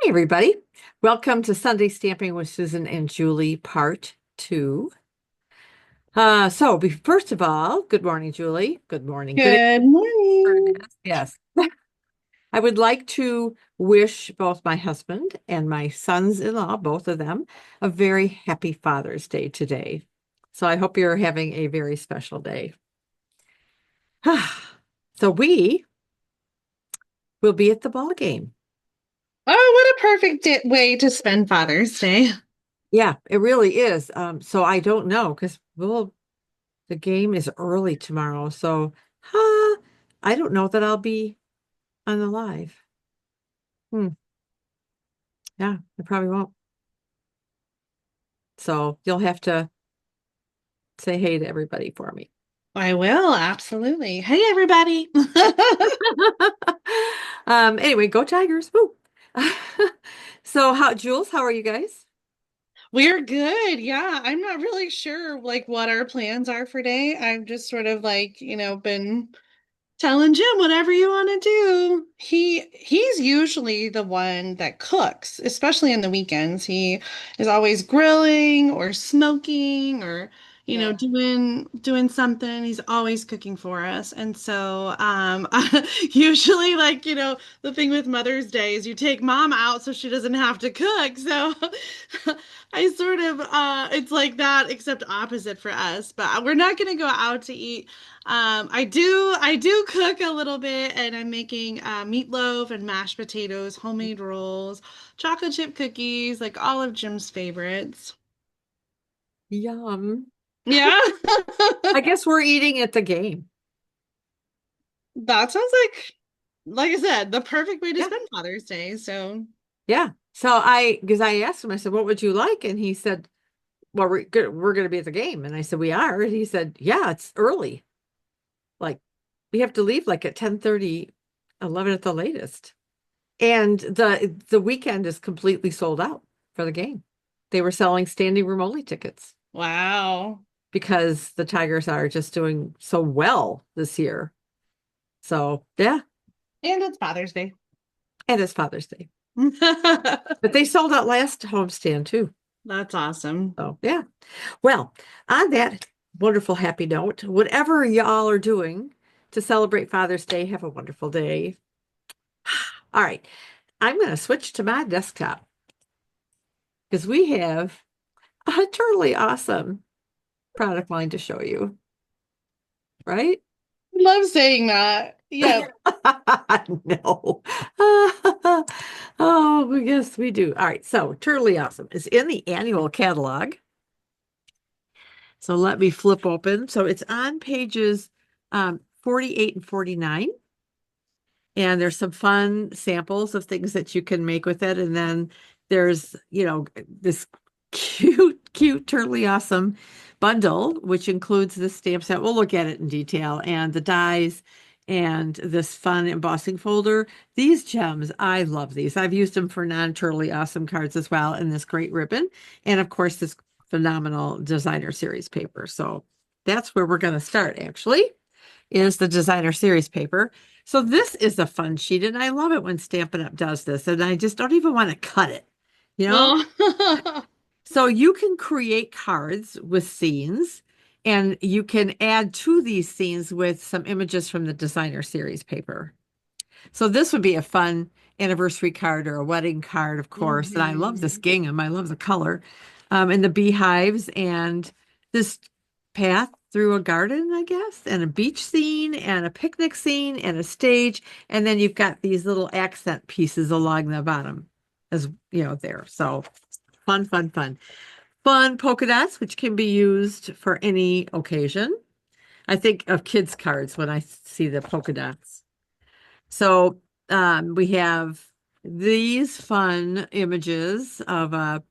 Hi, everybody. Welcome to Sunday Stamping with Susan and Julie, part two. First of all, good morning, Julie. Good morning. Good Good afternoon. morning. Yes. I would like to wish both my husband and my sons-in-law, both of them, a very happy Father's Day today. So I hope you're having a very special day. So we will be at the ball game. Oh, what a perfect way to spend Father's Day. Yeah, it really is. So I don't know because the game is early tomorrow, so I don't know that I'll be on the live. Hmm. Yeah, I probably won't. So you'll have to say hey to everybody for me. I will, absolutely. Hey, everybody. Anyway, go Tigers. Woo. Jules, how are you guys? We're good. Yeah, I'm not really sure what our plans are for day. I've just sort of been telling Jim whatever you want to do. He's usually the one that cooks, especially in the weekends. He is always grilling or smoking or Yeah. doing something. He's always cooking for us. And so usually the thing with Mother's Day is you take mom out so she doesn't have to cook. So I sort of it's like that except opposite for us. But we're not going to go out to eat. I do cook a little bit, and I'm making meatloaf and mashed potatoes, homemade rolls, chocolate chip cookies, like all of Jim's favorites. Yum. Yeah, I guess we're eating at the game. that sounds like I said, the perfect way to Yeah. spend Father's Day. So, Yeah. Because I asked him, I said, what would you like? And he said, well, we're going to be at the game. And I said, we are. And he said, yeah, it's early. Like we have to leave like at 10:30, 11 at the latest. And the weekend is completely sold out for the game. They were selling standing room only tickets wow. because the Tigers are just doing so well this year. So yeah, And it's Father's Day. and it's Father's Day. But they sold out last homestand too. That's awesome. So yeah. Well, on that wonderful happy note, whatever y'all are doing to celebrate Father's Day, have a wonderful day. All right. I'm going to switch to my desktop because we have a totally awesome product line to show you, right? Love saying that. Yep. No. Oh, yes, we do. All right. So, totally awesome. It's in the annual catalog. So, let me flip open. So, it's on pages 48 and 49. And there's some fun samples of things that you can make with it. And then there's, this cute, totally awesome bundle, which includes the stamp set. We'll look at it in detail and the dies and this fun embossing folder. These gems, I love these. I've used them for non-totally awesome cards as well, and this great ribbon. And of course, this phenomenal designer series paper. So that's where we're going to start, actually, is the designer series paper. So this is a fun sheet, and I love it when Stampin' Up! Does this, and I just don't even want to cut it, you know? Oh. So you can create cards with scenes, and you can add to these scenes with some images from the designer series paper. So this would be a fun anniversary card or a wedding card, of course. And I love this Mhm. gingham. I love the color. And the beehives and this path through a garden, I guess, and a beach scene and a picnic scene and a stage. And then you've got these little accent pieces along the bottom as there. So fun, fun, fun. Fun polka dots, which can be used for any occasion. I think of kids' cards when I see the polka dots. So we have these fun images of a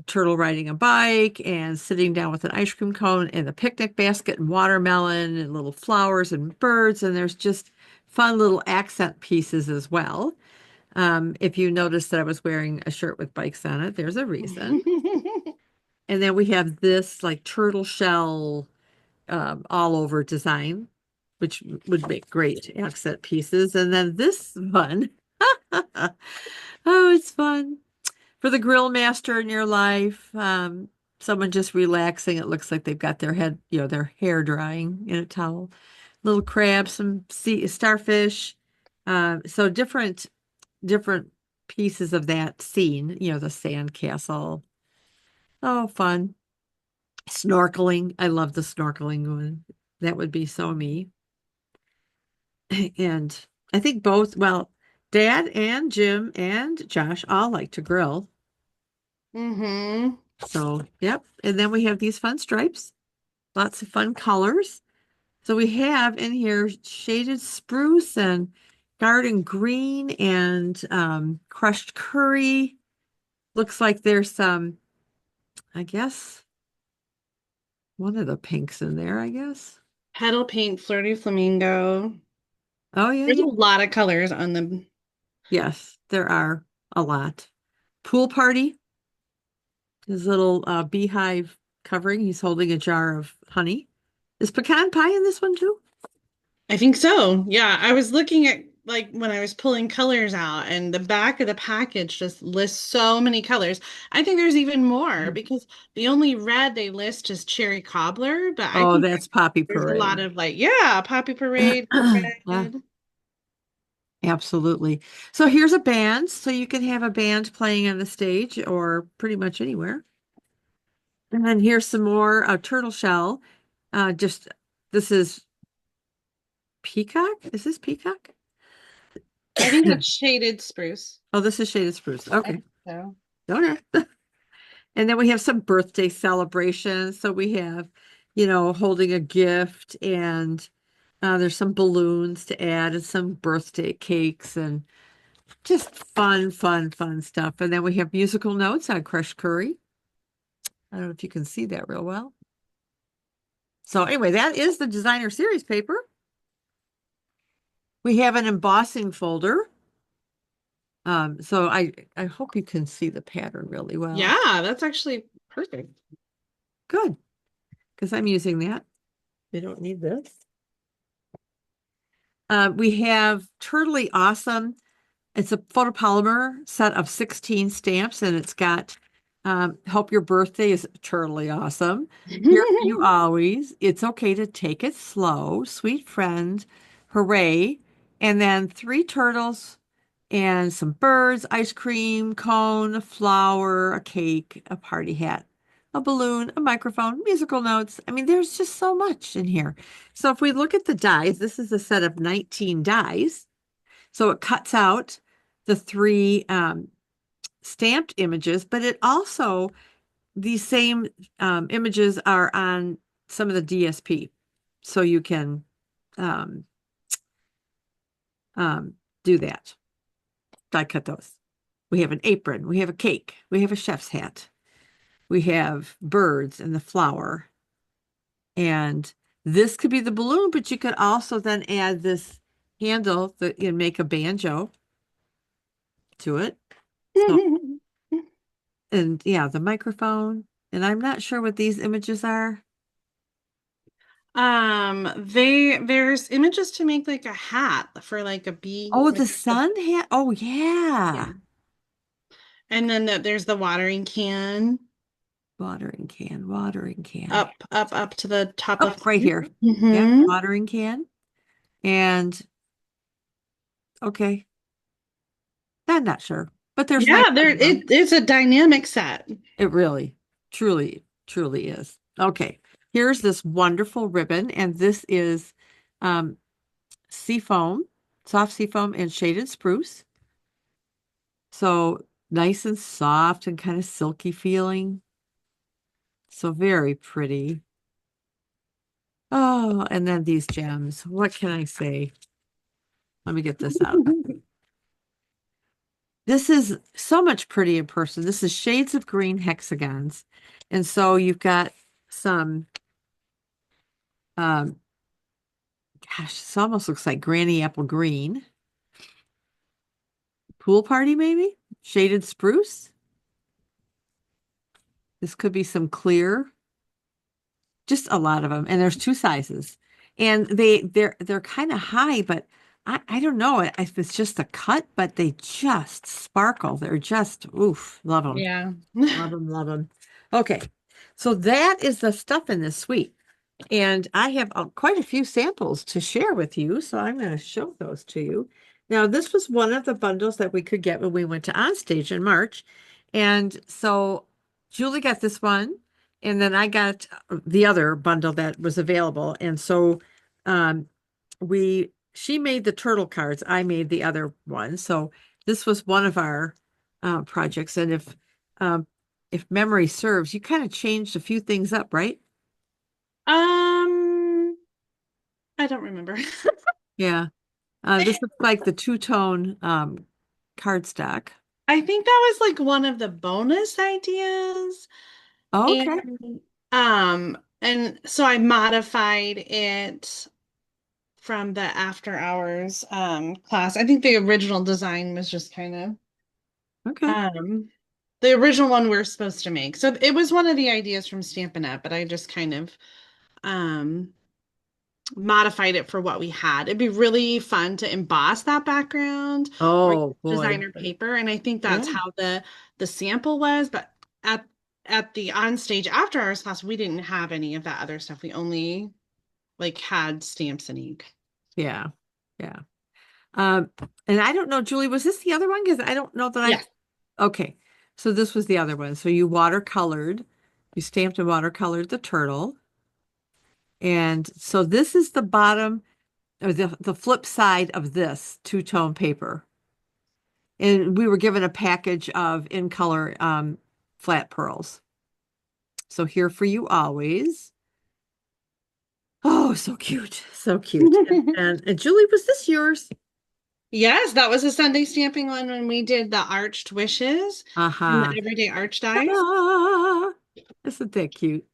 turtle riding a bike and sitting down with an ice cream cone and a picnic basket and watermelon and little flowers and birds. And there's just fun little accent pieces as well. If you noticed that I was wearing a shirt with bikes on it, there's a reason. And then we have this like turtle shell all over design, which would make great accent pieces. And then this one, Oh, it's fun. For the grill master in your life, someone just relaxing. It looks like they've got their head, their hair drying in a towel. Little crabs, some sea starfish. So different pieces of that scene, the sand castle. Oh, fun. Snorkeling. I love the snorkeling one. That would be so me. And I think both, well, Dad and Jim and Josh all like to grill. Mm-hmm. So, yep. And then we have these fun stripes, lots of fun colors. So we have in here shaded spruce and garden green and crushed curry. Looks like there's some, I guess, one of the pinks in there, I guess. Petal pink, flirty flamingo. Oh, yeah, There's yeah. a lot of colors on them. Yes, there are a lot. Pool party, his little beehive covering. He's holding a jar of honey. Is pecan pie in this one too? I think so. Yeah, I was looking at like when I was pulling colors out, and the back of the package just lists so many colors. I think there's even more because the only red they list is cherry cobbler, but I Oh, think that's Poppy there's a lot Parade. of like, yeah, poppy parade, Yeah, red. absolutely. So here's a band. So you can have a band playing on the stage or pretty much anywhere. And then here's some more turtle shell. Just this is peacock. Is this peacock? I think that's shaded spruce. Oh, this is shaded spruce. I Okay. think so. Okay. And then we have some birthday celebrations. So we have, holding a gift and there's some balloons to add and some birthday cakes and just fun, fun, fun stuff. And then we have musical notes on crushed curry. I don't know if you can see that real well. So anyway, that is the designer series paper. We have an embossing folder. So I hope you can see the pattern really well. Yeah, that's actually perfect. Good, because I'm using that. We don't need this. We have Turtly Awesome. It's a photopolymer set of 16 stamps, and it's got Hope Your Birthday is Turtly Awesome. Here for you always. It's okay to take it slow. Sweet friend. Hooray. And then three turtles and some birds, ice cream, cone, a flower, a cake, a party hat, a balloon, a microphone, musical notes. I mean, there's just so much in here. So if we look at the dies, this is a set of 19 dies. So it cuts out the three stamped images, but it also, these same images are on some of the DSP. So you can um, um, do that. Die cut those. We have an apron, we have a cake, we have a chef's hat, we have birds and the flower. And this could be the balloon, but you could also then add this handle that you make a banjo to it. So, and yeah, the microphone. And I'm not sure what these images are. There's images to make like a hat for like a bee, Oh, like the sun hat. Oh, yeah. yeah. And then there's the watering can Watering can, watering can. up to the top Oh, left right corner. here. Yep, Mm-hmm. watering can. And okay, I'm not sure, but there's my Yeah, it's a dynamic set. It really, truly, truly is. Okay, here's this wonderful ribbon, and this is um, seafoam, soft seafoam and shaded spruce. So nice and soft and kind of silky feeling. So very pretty. Oh, and then these gems. What can I say? Let me get this out. This is so much pretty in person. This is shades of green hexagons. And so you've got some um, gosh, this almost looks like Granny Apple Green. Pool party, maybe? Shaded spruce. This could be some clear. Just a lot of them. And there's two sizes. And they're kind of high, but I don't know if it's just a cut, but they just sparkle. They're just, oof, love them. Yeah. Love them, love them. Okay, so that is the stuff in this suite. And I have quite a few samples to share with you, so I'm going to show those to you. Now, this was one of the bundles that we could get when we went to Onstage in March. And so Julie got this one, and then I got the other bundle that was available. And so um, she made the turtle cards, I made the other one. So this was one of our projects. And um, if memory serves, you kind of changed a few things up, right? Um, I don't remember. Yeah. This looks like the two-tone cardstock. I think that was like one of the bonus ideas. Oh, okay. And so I modified it from the after hours class. I think the original design was just kind of Okay. um the original one we are supposed to make. So it was one of the ideas from Stampin' Up, but I just kind of um modified it for what we had. It'd be really fun to emboss that background or use Oh boy. designer paper, and I think that's Yeah. how the sample was. But at the on stage after hours class, we didn't have any of that other stuff. We only like had stamps and ink. Yeah. Yeah. Um, and I don't know, Julie, was this the other one? Because I don't know that Yeah. okay. So this was the other one. So you stamped and watercolored the turtle. And so this is the bottom or the flip side of this two-tone paper. And we were given a package of in color flat pearls. So here for you always. Oh, so cute. So cute. And Julie, was this yours? Yes, that was a Sunday stamping one when we did the arched wishes and the Uh-huh. everyday arch dies. Ta-da! Isn't that cute?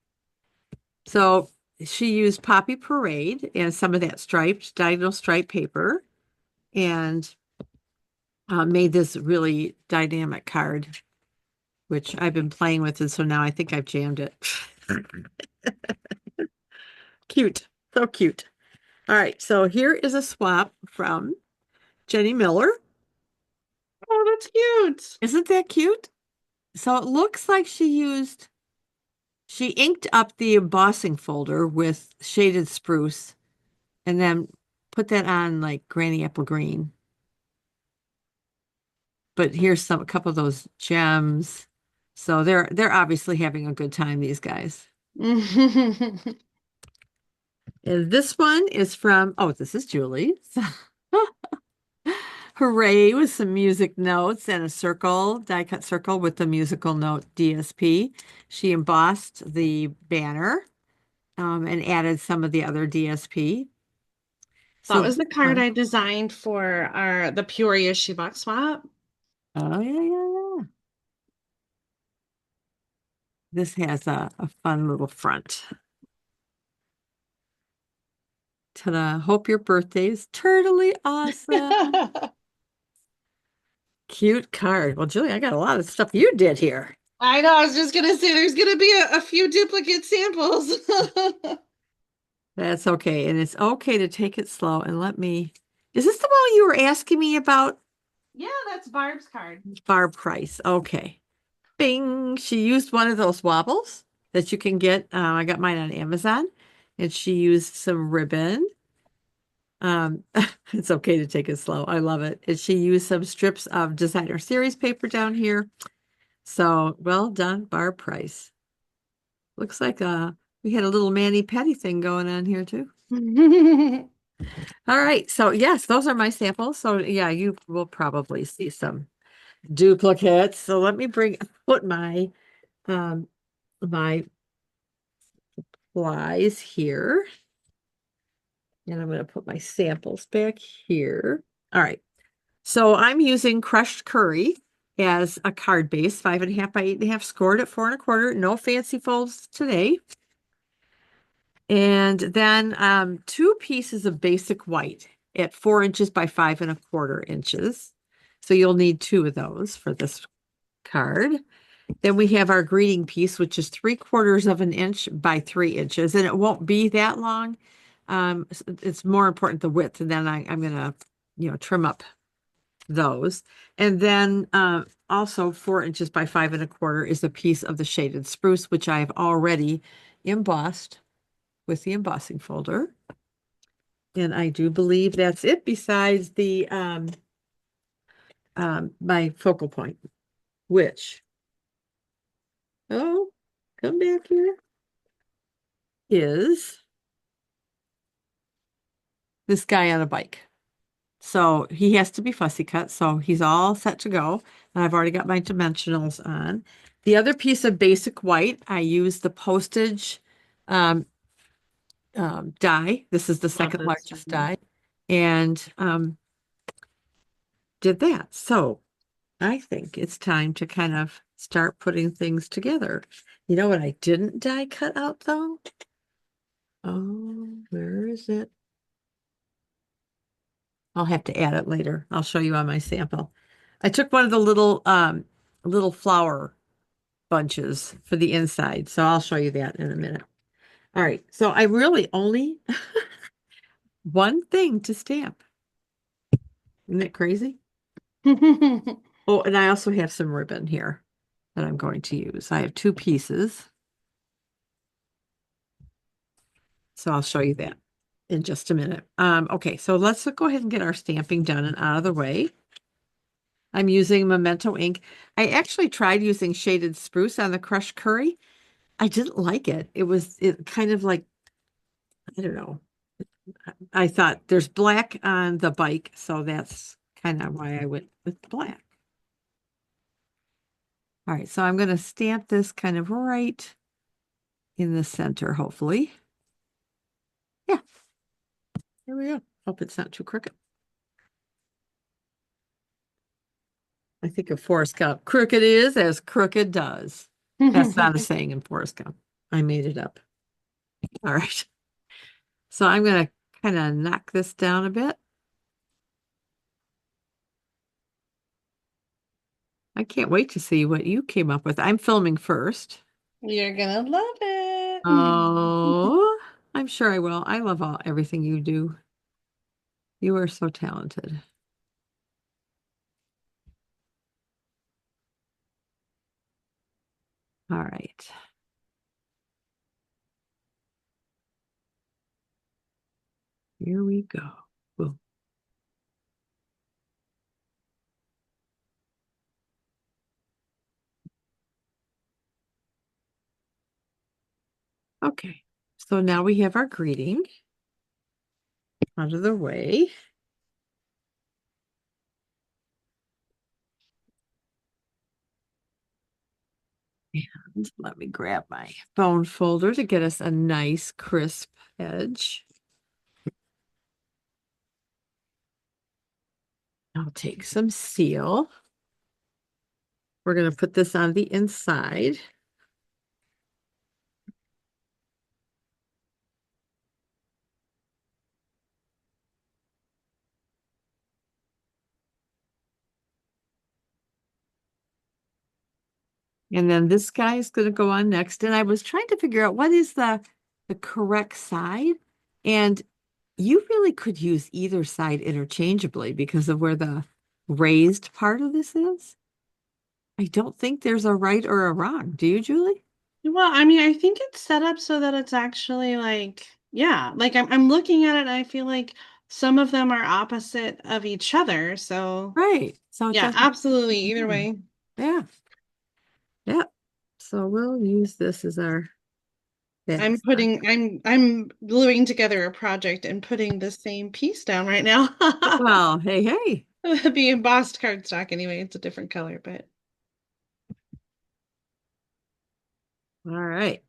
So she used Poppy Parade and some of that striped, diagonal striped paper and made this really dynamic card, which I've been playing with. And so now I think I've jammed it. Cute. So cute. All right. So here is a swap from Jenny Miller. Oh, that's cute. Isn't that cute? So it looks like she inked up the embossing folder with shaded spruce and then put that on like Granny Apple Green. But here's a couple of those gems. So they're obviously having a good time, these guys. And this one is from, oh, this is Julie. Hooray with some music notes and a circle, die cut circle with the musical note DSP. She embossed the banner and added some of the other DSP. That So was this the card one, I designed for our the Peoria shoebox swap. oh yeah, yeah, yeah. This has a fun little front. Ta-da. Hope your birthday is totally awesome. Cute card. Well, Julie, I got a lot of stuff you did here. I know, I was just gonna say there's gonna be a few duplicate samples. That's okay. And it's okay to take it slow and is this the one you were asking me about? Yeah, that's Barb's card. Barb Price. Okay. Bing. She used one of those wobbles that you can get. I got mine on Amazon and she used some ribbon. Um, it's okay to take it slow. I love it. And she used some strips of designer series paper down here. So well done, Barb Price. Looks like we had a little mani-pedi thing going on here too. All right. So yes, those are my samples. So yeah, you will probably see some duplicates. So let me put um my supplies here. And I'm going to put my samples back here. All right. So I'm using crushed curry as a card base, 5.5 by 8.5, scored at 4 1/4. No fancy folds today. And then 2 pieces of basic white at 4 inches by 5 1/4 inches. So you'll need 2 of those for this card. Then we have our greeting piece, which is 3/4 of an inch by 3 inches, and it won't be that long. It's more important the width, and then I'm gonna trim up those. And then also 4 inches by 5 1/4 is a piece of the shaded spruce, which I have already embossed with the embossing folder. And I do believe that's it besides the my focal point, which, oh, come back here, is this guy on a bike. So he has to be fussy cut. So he's all set to go. And I've already got my dimensionals on. The other piece of basic white, I use the postage um, die. This is the Love second this. largest die. And did that. So I think it's time to kind of start putting things together. You know what I didn't die cut out though? Oh, where is it? I'll have to add it later. I'll show you on my sample. I took one of the little flower bunches for the inside, so I'll show you that in a minute. All right, so I really only one thing to stamp. Isn't it crazy? Oh, and I also have some ribbon here that I'm going to use. I have 2 pieces. So I'll show you that in just a minute. Okay, so let's go ahead and get our stamping done and out of the way. I'm using Memento ink. I actually tried using shaded spruce on the crushed curry. I didn't like it. It kind of like, I don't know. I thought there's black on the bike, so that's kind of why I went with black. All right, so I'm going to stamp this kind of right in the center, hopefully. Yeah, there we go. Hope it's not too crooked. I think of Forrest Gump. Crooked is as crooked does. That's not a saying in Forrest Gump. I made it up. All right. So I'm going to kind of knock this down a bit. I can't wait to see what you came up with. I'm filming first. You're gonna love it. Oh, I'm sure I will. I love everything you do. You are so talented. All right. Here we go. Boom. Okay. So now we have our greeting out of the way. And let me grab my bone folder to get us a nice crisp edge. I'll take some seal. We're going to put this on the inside. And then this guy is going to go on next. And I was trying to figure out what is the correct side. And you really could use either side interchangeably because of where the raised part of this is. I don't think there's a right or a wrong. Do you, Julie? Well, I mean, I think it's set up so that it's actually like, yeah, like I'm looking at it and I feel like some of them are opposite of each other. So, Right. So it yeah, doesn't. absolutely. Either Yeah. way. Yeah. Yeah. So we'll use this as our back side. I'm gluing together a project and putting the same piece down right now. Well, hey, hey. The embossed cardstock anyway, it's a different color, but All right.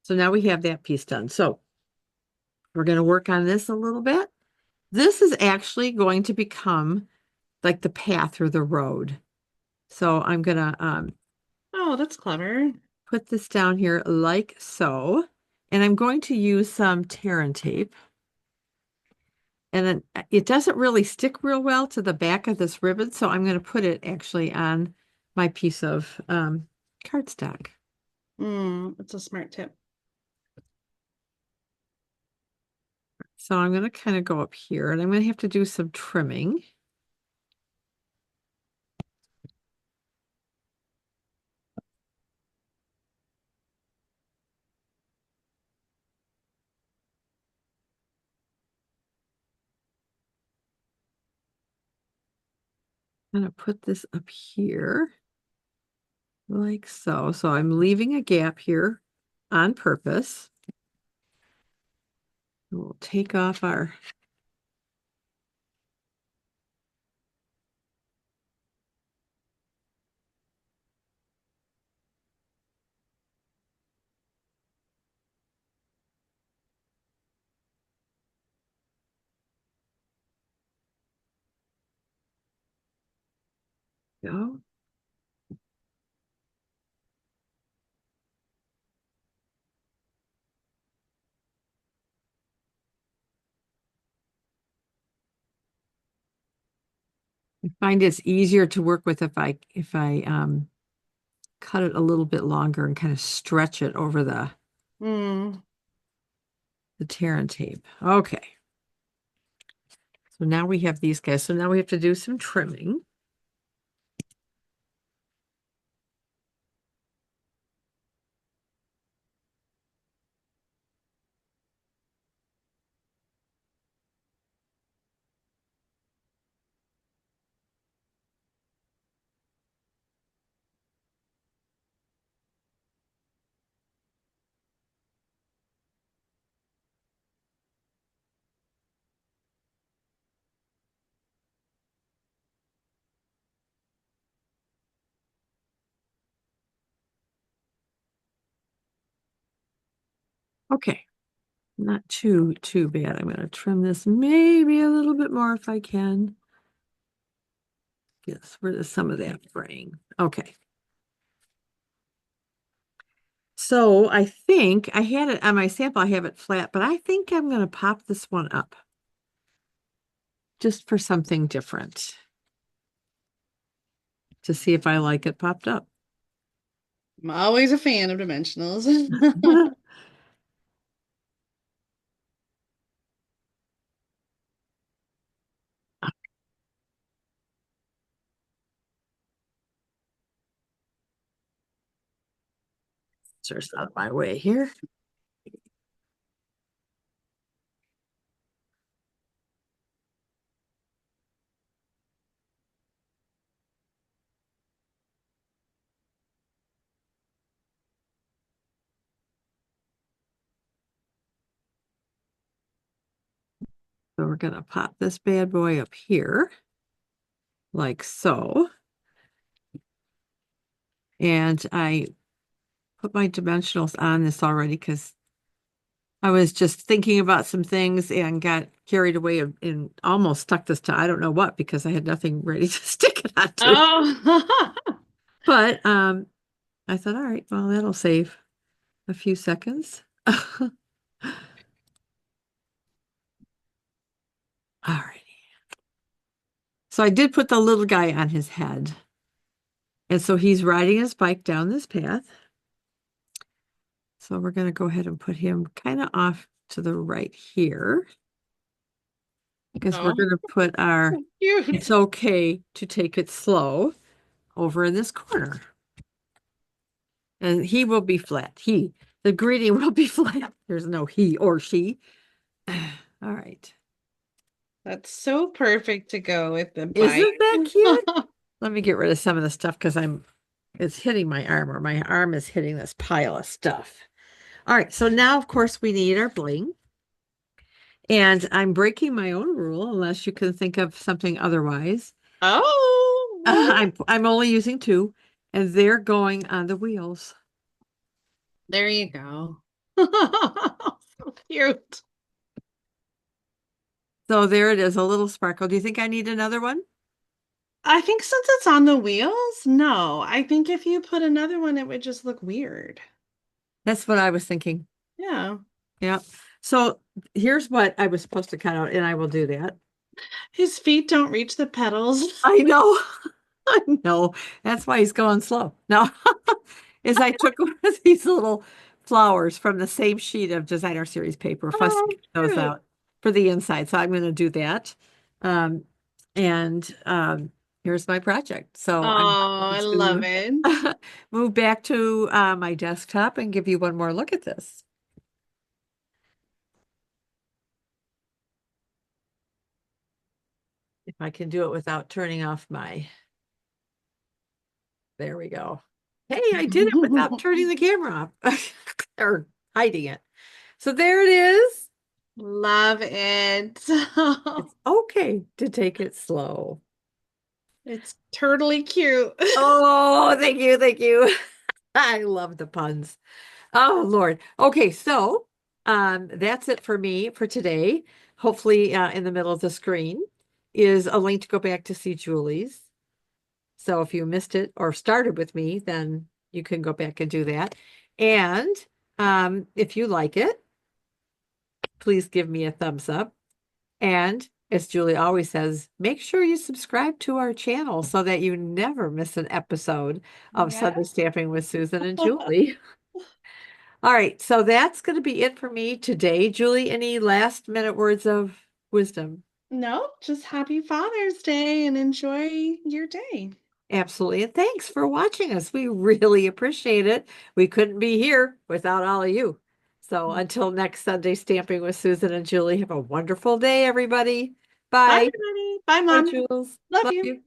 So now we have that piece done. So we're going to work on this a little bit. This is actually going to become like the path or the road. So I'm going to oh, that's clever. put this down here like so. And I'm going to use some tear and tape. And then it doesn't really stick real well to the back of this ribbon. So I'm going to put it actually on my piece of cardstock. That's a smart tip. So I'm going to kind of go up here and I'm going to have to do some trimming. I'm going to put this up here like so. So I'm leaving a gap here on purpose. We'll take off our go. I find it's easier to work with if I cut it a little bit longer and kind of stretch it over Mm. the tear and tape. Okay. So now we have these guys. So now we have to do some trimming. Okay. Not too bad. I'm going to trim this maybe a little bit more if I can. Get rid of some of that fraying. Okay. So I think I had it on my sample, I have it flat, but I think I'm going to pop this one up just for something different to see if I like it popped up. I'm always a fan of dimensionals. Just out of my way here. So we're going to pop this bad boy up here like so. And I put my dimensionals on this already because I was just thinking about some things and got carried away and almost stuck this to I don't know what because I had nothing ready to stick it onto. Oh. But I thought, all right, well, that'll save a few seconds. All right. So I did put the little guy on his head. And so he's riding his bike down this path. So we're going to go ahead and put him kind of off to the right here because we're Oh, going to put our cute. it's okay to take it slow over in this corner. And he will be flat. The greeting will be flat. There's no he or she. All right. That's so perfect to go with the bike. Isn't that cute? Let me get rid of some of the stuff because it's hitting my arm or my arm is hitting this pile of stuff. All right. So now, of course, we need our bling. And I'm breaking my own rule unless you can think of something otherwise. Oh, what? I'm only using two, and they're going on the wheels. There you go. So cute. So there it is, a little sparkle. Do you think I need another one? I think since it's on the wheels, no. I think if you put another one, it would just look weird. That's what I was thinking. Yeah. Yeah. So here's what I was supposed to cut out, and I will do that. His feet don't reach the pedals. I know. I know. That's why he's going slow. No, is I took one of these little flowers from the same sheet of designer series paper, fussing Oh, those cute. out. for the inside. So I'm going to do that. Um, and here's my project. So I'm Oh, I love going it. to move back to my desktop and give you one more look at this. If I can do it without turning off my, there we go. Hey, I did it without turning the camera off or hiding it. So there it is. Love it. It's okay to take it slow. It's totally cute. Oh, thank you. Thank you. I love the puns. Oh, Lord. Okay, so that's it for me for today. Hopefully, in the middle of the screen is a link to go back to see Julie's. So if you missed it or started with me, then you can go back and do that. And if you like it, please give me a thumbs up. And as Julie always says, make sure you subscribe to our channel so that you never miss an episode of Yeah. Sunday Stamping with Susan and Julie. All right, so that's going to be it for me today. Julie, any last minute words of wisdom? No, just happy Father's Day and enjoy your day. Absolutely. And thanks for watching us. We really appreciate it. We couldn't be here without all of you. So until next Sunday, Stamping with Susan and Julie, have a wonderful day, everybody. Bye, Bye. everybody. Bye, Bye, Mom. Jules. Love Love you. you.